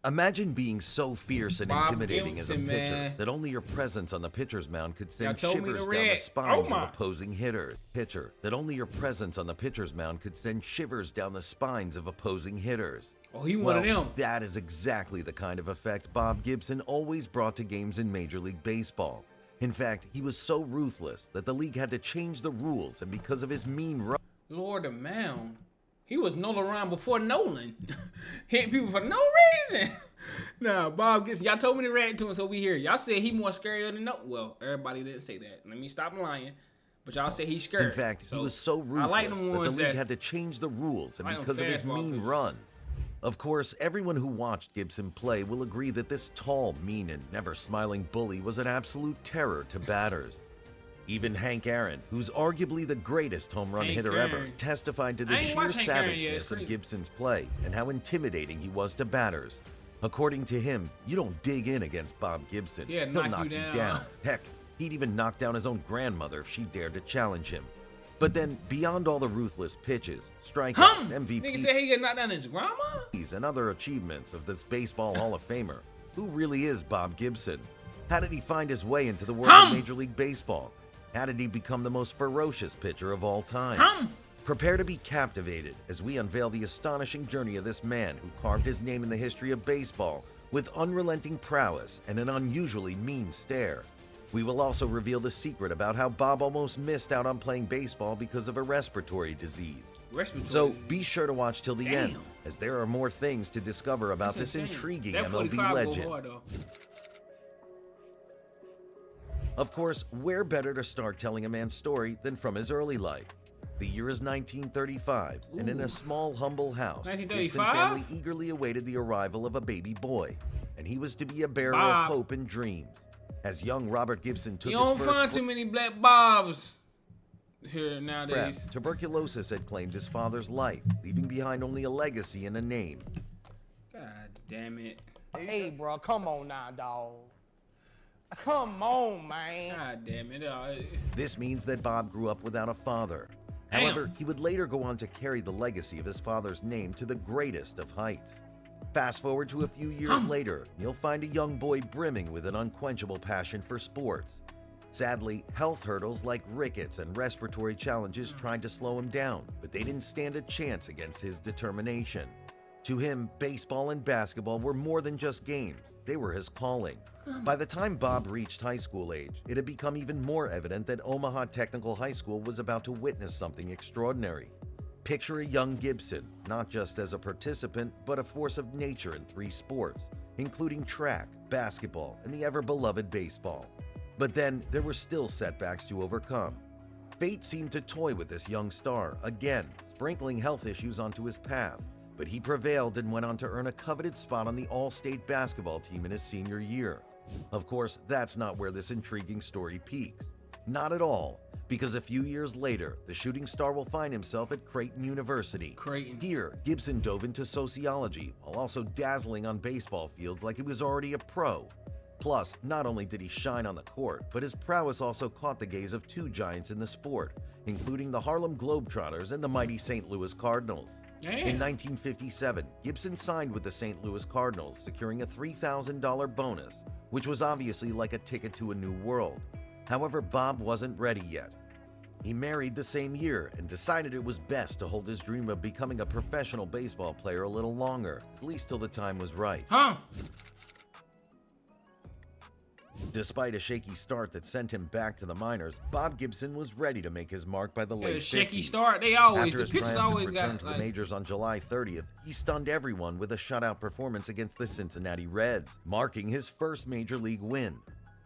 Imagine being so fierce and Bob intimidating as a Gibson, pitcher man. that only your presence on the pitcher's mound could send Y'all told me shivers to down the read. spines Oh of my. opposing hitters. Pitcher that only your presence on the pitcher's mound could send shivers down the spines of opposing hitters. Oh, he one of them. That is exactly the kind of effect Bob Gibson always brought to games in Major League Baseball. In fact, he was so ruthless that the league had to change the rules, and because of his mean run, Lord of Mound. He was Nolan around before Nolan. Hitting people for no reason. Nah, Bob Gibson. Y'all told me to react to him, so we here. Y'all said he more scarier than no. Well, everybody didn't say that. Let me stop lying. But y'all said he's scary. in fact, so he was so ruthless like that them the ones league had to change the rules, and like them because of his fastball mean pitchers. run. Of course, everyone who watched Gibson play will agree that this tall, mean, and never-smiling bully was an absolute terror to batters. Even Hank Aaron, who's arguably the greatest home run Hank hitter ever, Aaron. testified to I the ain't sheer watched Hank Aaron yet. It's savageness of crazy. Gibson's play and how intimidating he was to batters. According to him, you don't dig in against Bob Gibson. Yeah, He'll knock you you down. Heck, he'd even knock down his own grandmother if she dared to challenge him. But then, beyond all the ruthless pitches, strikeouts, Nigga MVPs, said he could knock down his grandma? and other achievements of this Baseball Hall of Famer, who really is Bob Gibson? How did he find his way into the world of Major League Baseball? How did he become the most ferocious pitcher of all time? Prepare to be captivated as we unveil the astonishing journey of this man who carved his name in the history of baseball with unrelenting prowess and an unusually mean stare. We will also reveal the secret about how Bob almost missed out on playing baseball because of a respiratory disease. So be sure to watch till the end, as there are more things to discover about this intriguing that MLB 45 go legend. hard, though. Of course, where better to start telling a man's story than from his early life? The year is 1935, and in a small, humble house, the Gibson 1935? family eagerly awaited the arrival of a baby boy, and he was to be a bearer Bob. of hope and dreams. As young Robert Gibson took You his don't first find too many black Bobs here nowadays. breath, tuberculosis had claimed his father's life, leaving behind only a legacy and a name. God damn it. Hey, bro, come on now, dog. Come on, man. God damn it. This means that Bob grew up without a father. However, he would later go on to carry the legacy of his father's name to the greatest of heights. Fast forward to a few years later, you'll find a young boy brimming with an unquenchable passion for sports. Sadly, health hurdles like rickets and respiratory challenges tried to slow him down, but they didn't stand a chance against his determination. To him, baseball and basketball were more than just games. They were his calling. By the time Bob reached high school age, it had become even more evident that Omaha Technical High School was about to witness something extraordinary. Picture a young Gibson, not just as a participant, but a force of nature in 3 sports, including track, basketball, and the ever-beloved baseball. But then, there were still setbacks to overcome. Fate seemed to toy with this young star, again, sprinkling health issues onto his path. But he prevailed and went on to earn a coveted spot on the All-State basketball team in his senior year. Of course, that's not where this intriguing story peaks. Not at all, because a few years later, the shooting star will find himself at Creighton University. Creighton. Here, Gibson dove into sociology, while also dazzling on baseball fields like he was already a pro. Plus, not only did he shine on the court, but his prowess also caught the gaze of 2 giants in the sport, including the Harlem Globetrotters and the mighty St. Louis Cardinals. In 1957, Gibson signed with the St. Louis Cardinals, securing a $3,000 bonus, which was obviously like a ticket to a new world. However, Bob wasn't ready yet. He married the same year and decided it was best to hold his dream of becoming a professional baseball player a little longer, at least till the time was right. Despite a shaky start that sent him back to the minors, Bob Gibson was ready to make his mark by the late 50s. Shaky start. They always, After the his pitchers triumphant always return got to the majors on July 30th, he stunned everyone with a shutout performance against the Cincinnati Reds, marking his first major league win.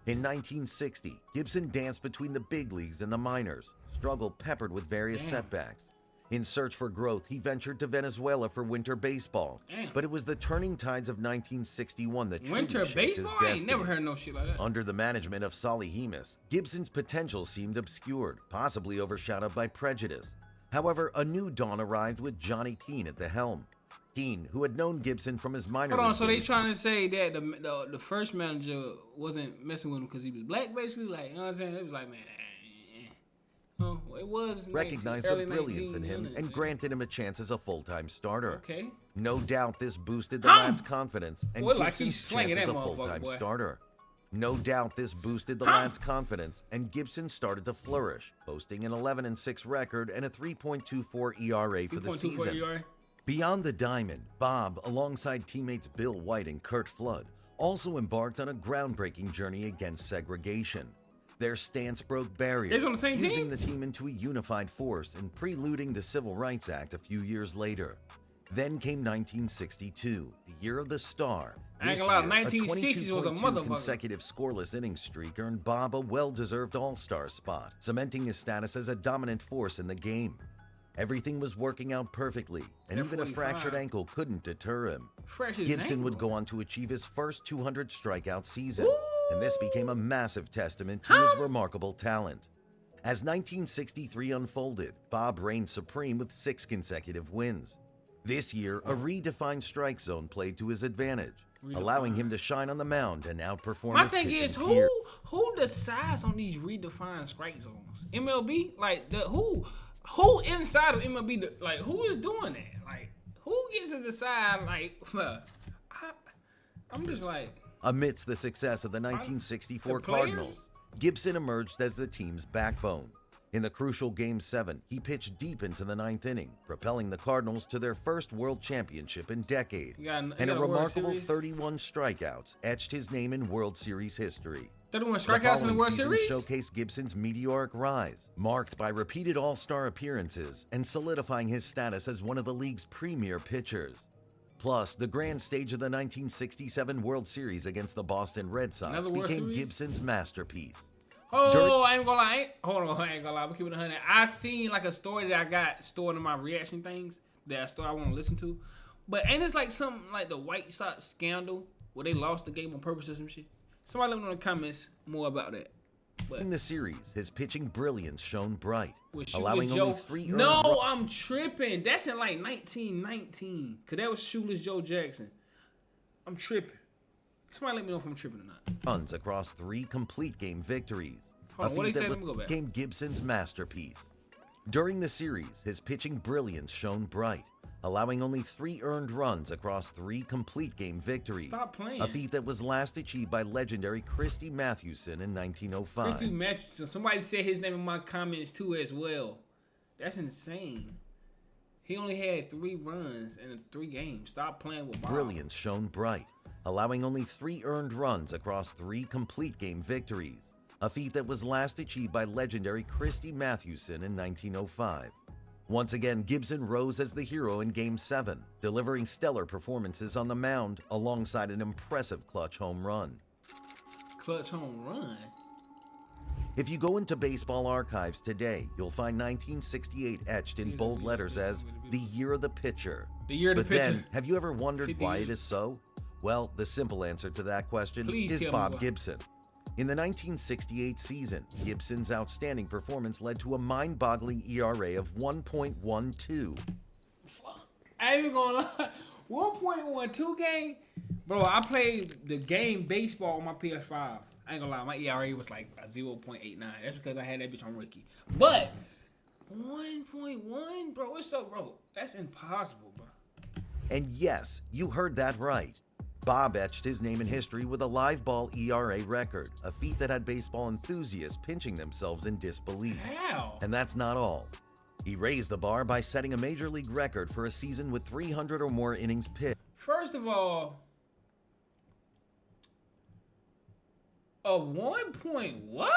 In 1960, Gibson danced between the big leagues and the minors, struggle peppered with various setbacks. In search for growth, he ventured to Venezuela for winter baseball. But it was the turning tides of 1961 that truly winter shaped his baseball. I ain't destiny. never heard no shit like that. Under the management of Solly Hemus, Gibson's potential seemed obscured, possibly overshadowed by prejudice. However, a new dawn arrived with Johnny Keane at the helm. Keane, who had known Gibson from his minor Hold on, league so they days, trying to say that the first manager wasn't messing with him because he was black, basically? Like, you know what I'm saying? It was like, man, Oh, it was recognized the brilliance in him and granted him a chance as a full-time starter. Okay. No doubt this boosted the lad's confidence and Boy, like Gibson's he's slinging chance as a that motherfucker, full-time boy. starter. No doubt this boosted the lad's confidence and Gibson started to flourish, posting an 11-6 record and a 3.24 ERA for the 3.24 season. ERA. Beyond the diamond, Bob, alongside teammates Bill White and Kurt Flood, also embarked on a groundbreaking journey against segregation. Their stance broke barriers, They was on the same fusing team? the team into a unified force and preluding the Civil Rights Act a few years later. Then came 1962, the year of the star. I ain't This gonna lie, year, a 1960s was a 22.2 motherfucker. consecutive scoreless innings streak earned Bob a well-deserved all-star spot, cementing his status as a dominant force in the game. Everything was working out perfectly, and They're even a 45. fractured ankle couldn't deter him. Fresh as Gibson would ankle. go on to achieve his first 200 strikeout season, Woo! and this became a massive testament to his remarkable talent. As 1963 unfolded, Bob reigned supreme with 6 consecutive wins. This year, a redefined strike zone played to his advantage, allowing him to shine on the mound and outperform My his thing pitching is, peers. who decides on these redefined strike zones? MLB, like who inside of MLB, who is doing that? Like who gets to decide? Like, I'm just like, Amidst the success of the 1964 the players? Cardinals, Gibson emerged as the team's backbone. In the crucial Game 7, he pitched deep into the 9th inning, propelling the Cardinals to their first World Championship in decades. He got And a a World remarkable Series? 31 strikeouts etched his name in World Series history. 31 The strikeouts in the following World season Series. showcased Gibson's meteoric rise, marked by repeated All-Star appearances and solidifying his status as one of the league's premier pitchers. Plus, the grand stage of the 1967 World Series against the Boston Red Sox Another World became Series? Gibson's masterpiece. Oh, I ain't gonna lie. Hold on, I ain't gonna lie. I'm keeping it 100. I seen like a story that I got stored in my reaction things that I want to listen to. But ain't it's like something like the White Sox scandal where they lost the game on purpose or some shit? Somebody let me know in the comments more about that. But In the series, his pitching brilliance shone bright, with allowing Shoeless only Joe. 3 earned No, I'm tripping. That's in like 1919. Cause that was Shoeless Joe Jackson. I'm tripping. Somebody let me know if I'm tripping or not. runs across 3 complete game victories, Hold a on, what feat they that say? Let me go back. became Gibson's masterpiece. During the series, his pitching brilliance shone bright, allowing only 3 earned runs across 3 complete game victories, Stop playing. a feat that was last achieved by legendary Christy Mathewson in 1905. Ricky Matthews. Somebody said his name in my comments too as well. That's insane. He only had 3 runs in 3 games. Stop playing with Bob. Brilliance shone bright, allowing only 3 earned runs across 3 complete game victories, a feat that was last achieved by legendary Christy Mathewson in 1905. Once again, Gibson rose as the hero in Game 7, delivering stellar performances on the mound alongside an impressive clutch home run. Clutch home run. If you go into baseball archives today, you'll find 1968 etched in bold letters as the year of the pitcher. The year of the But pitcher. then, have you ever wondered 50 why it years. is so? Well, the simple answer to that question Please is tell me Bob why. Gibson. In the 1968 season, Gibson's outstanding performance led to a mind-boggling ERA of 1.12. I ain't even gonna lie. 1.12 game? Bro, I played the game baseball on my PS5. I ain't gonna lie, my ERA was like a 0.89. That's because I had that bitch on Ricky. But 1.1, bro, it's so, bro, that's impossible, bro. And yes, you heard that right. Bob etched his name in history with a live ball ERA record, a feat that had baseball enthusiasts pinching themselves in disbelief. How? And that's not all. He raised the bar by setting a major league record for a season with 300 or more innings pitched. First of all, a 1 point what?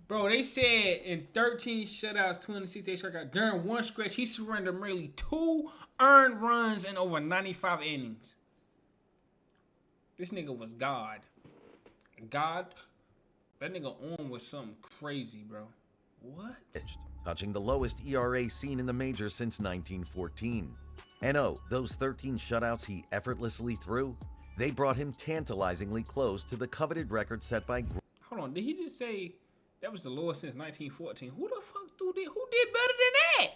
Bro, they said in 13 shutouts, 268 strikeouts, during one stretch, he surrendered merely 2 earned runs in over 95 innings. This nigga was God. God? That nigga on was something crazy, bro. What? Touching the lowest ERA seen in the majors since 1914. And oh, those 13 shutouts he effortlessly threw, they brought him tantalizingly close to the coveted record set by Hold on, did he just say that was the lowest since 1914? Who the fuck who did better than that?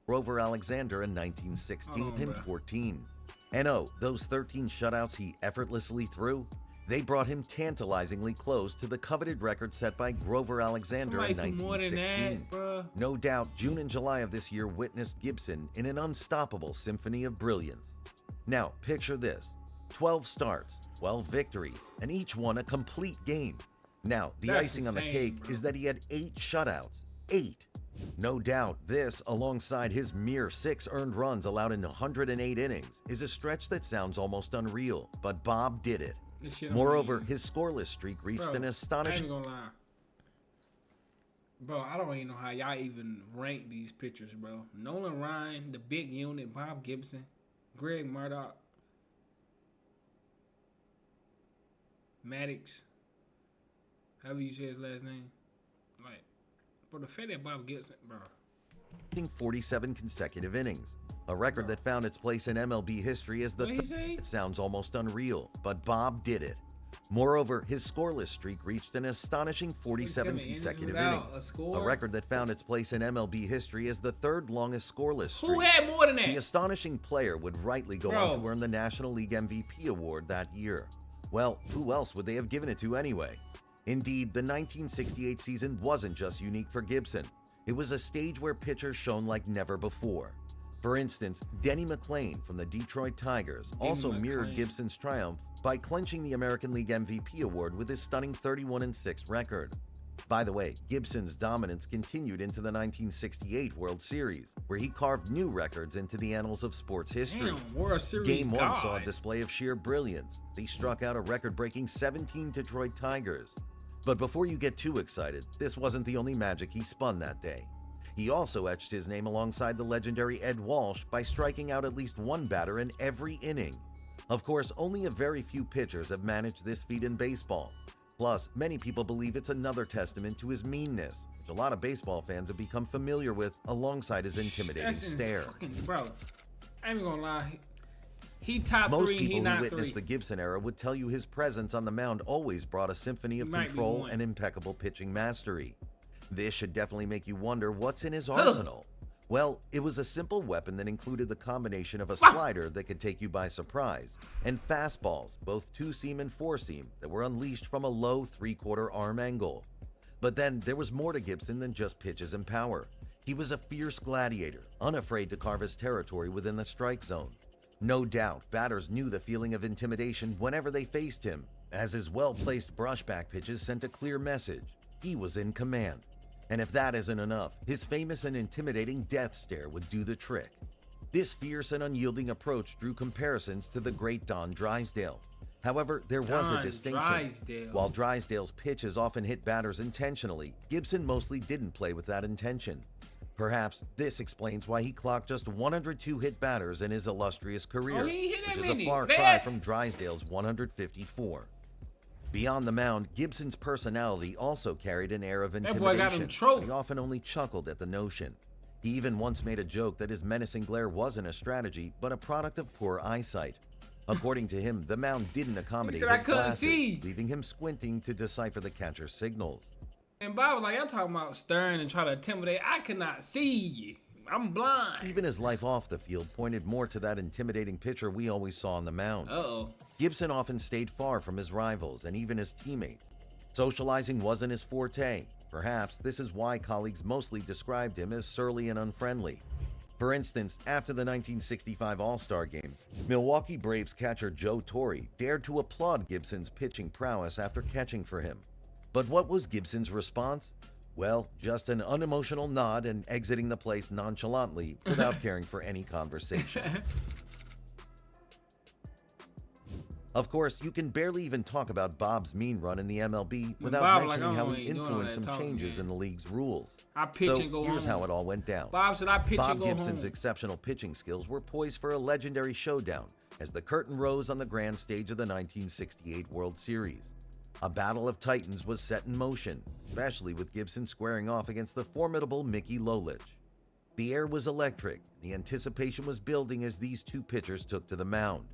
Grover Alexander in 1916, Hold on, pinned bruh. 14. And oh, those 13 shutouts he effortlessly threw, They brought him tantalizingly close to the coveted record set by Grover Alexander in Somebody do more than 1916. that, bruh. No doubt, June and July of this year witnessed Gibson in an unstoppable symphony of brilliance. Now, picture this. 12 starts, 12 victories, and each one a complete game. Now, the That's icing on the insane, cake bro. is that he had 8 shutouts. 8. No doubt, this, alongside his mere 6 earned runs allowed in 108 innings, is a stretch that sounds almost unreal, but Bob did it. This shit Moreover, unreal. his scoreless streak reached Bro, an I astonishing... ain't gonna lie. Bro, I don't even know how y'all even rank these pictures, bro. Nolan Ryan, the big unit, Bob Gibson, Greg Murdoch, Maddox, however you say his last name. Like, bro, the fact that Bob Gibson, bro. 47 consecutive innings, a record that found its place in MLB history as the What'd he say? It sounds almost unreal, but Bob did it. Moreover, his scoreless streak reached an astonishing 47 innings consecutive without innings, a score? record that found its place in MLB history as the 3rd longest scoreless streak. Who had more than The that? astonishing player would rightly go Bro. on to earn the National League MVP award that year. Well, who else would they have given it to anyway? Indeed, the 1968 season wasn't just unique for Gibson. It was a stage where pitchers shone like never before. For instance, Denny McLain from the Detroit Tigers also mirrored McLain. Gibson's triumph by clinching the American League MVP award with his stunning 31-6 record. By the way, Gibson's dominance continued into the 1968 World Series, where he carved new records into the annals of sports history. Damn, World Series Game 1 God. saw a display of sheer brilliance. They struck out a record-breaking 17 Detroit Tigers. But before you get too excited, this wasn't the only magic he spun that day. He also etched his name alongside the legendary Ed Walsh by striking out at least one batter in every inning. Of course, only a very few pitchers have managed this feat in baseball. Plus, many people believe it's another testament to his meanness, which a lot of baseball fans have become familiar with alongside his intimidating That's stare. fucking, bro. I ain't gonna lie. He top Most 3, he people who not witnessed 3. the Gibson era would tell you his presence on the mound always brought a symphony of He might be control one. and impeccable pitching mastery. This should definitely make you wonder what's in his arsenal. Well, it was a simple weapon that included the combination of a slider that could take you by surprise, and fastballs, both 2-seam and 4-seam, that were unleashed from a low 3/4 arm angle. But then there was more to Gibson than just pitches and power. He was a fierce gladiator, unafraid to carve his territory within the strike zone. No doubt, batters knew the feeling of intimidation whenever they faced him, as his well-placed brushback pitches sent a clear message. He was in command. And if that isn't enough, his famous and intimidating death stare would do the trick. This fierce and unyielding approach drew comparisons to the great Don Drysdale. However, there was a Don distinction. Drysdale. While Drysdale's pitches often hit batters intentionally, Gibson mostly didn't play with that intention. Perhaps this explains why he clocked just 102 hit batters in his illustrious career, Oh, he ain't hit that which is a many. far That- cry from Drysdale's 154. Beyond the mound, Gibson's personality also carried an air of boy intimidation. got him but trophy. he often only chuckled at the notion. He even once made a joke that his menacing glare wasn't a strategy, but a product of poor eyesight. According to him, the mound didn't accommodate said, "I his couldn't glasses, see." leaving him squinting to decipher the catcher's signals. And Bob was like, I'm talking about stirring and try to intimidate. I cannot see you. I'm blind. Even his life off the field pointed more to that intimidating pitcher we always saw on the mound. Uh-oh. Gibson often stayed far from his rivals and even his teammates. Socializing wasn't his forte. Perhaps this is why colleagues mostly described him as surly and unfriendly. For instance, after the 1965 All-Star Game, Milwaukee Braves catcher Joe Torre dared to applaud Gibson's pitching prowess after catching for him. But what was Gibson's response? Well, just an unemotional nod and exiting the place nonchalantly without caring for any conversation. Of course, you can barely even talk about Bob's mean run in the MLB without Bob like, mentioning "I how don't he ain't doing all influenced that some talking, changes man. in the league's rules. I pitch So and go here's home. how it all went down. Bob said, I pitch Bob and go Gibson's home. exceptional pitching skills were poised for a legendary showdown as the curtain rose on the grand stage of the 1968 World Series. A battle of titans was set in motion, especially with Gibson squaring off against the formidable Mickey Lolich. The air was electric, and the anticipation was building as these two pitchers took to the mound.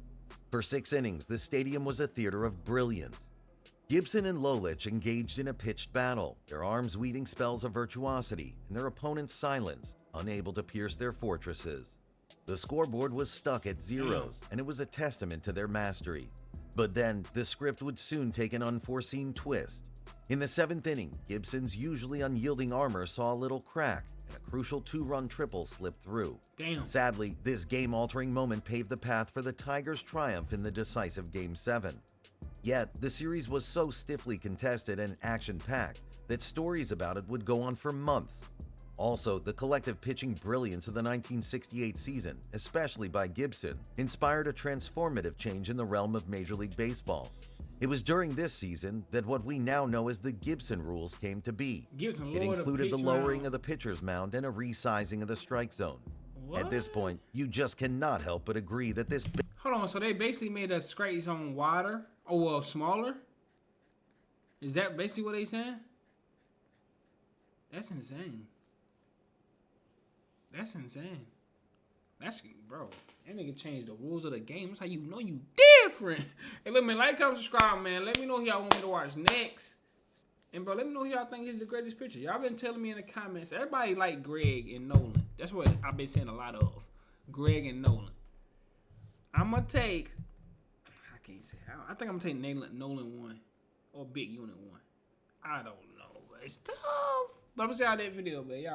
For 6 innings, the stadium was a theater of brilliance. Gibson and Lolich engaged in a pitched battle, their arms weaving spells of virtuosity, and their opponents silenced, unable to pierce their fortresses. The scoreboard was stuck at zeros, and it was a testament to their mastery. But then, the script would soon take an unforeseen twist. In the 7th inning, Gibson's usually unyielding armor saw a little crack, and a crucial 2-run triple slipped through. Damn. Sadly, this game-altering moment paved the path for the Tigers' triumph in the decisive Game 7. Yet, the series was so stiffly contested and action-packed that stories about it would go on for months. Also, the collective pitching brilliance of the 1968 season, especially by Gibson, inspired a transformative change in the realm of Major League Baseball. It was during this season that what we now know as the Gibson rules came to be. Gibson It lowered the included the pitch lowering mound. of the pitcher's mound and a resizing of the strike zone. What? At this point, you just cannot help but agree that this Hold on, so they basically made the strike zone wider? Oh, well, smaller? Is that basically what they saying? That's insane. That's insane. That's, bro, that nigga changed the rules of the game. That's how you know you different. Hey, look, man, like, comment, subscribe, man. Let me know who y'all want me to watch next. And, bro, let me know who y'all think is the greatest pitcher. Y'all been telling me in the comments. Everybody like Greg and Nolan. That's what I've been saying a lot of. Greg and Nolan. I'm going to take, I can't say, I think I'm going to take Nolan 1 or Big Unit 1. I don't know. It's tough. But I'm going to see how that video, man. Y'all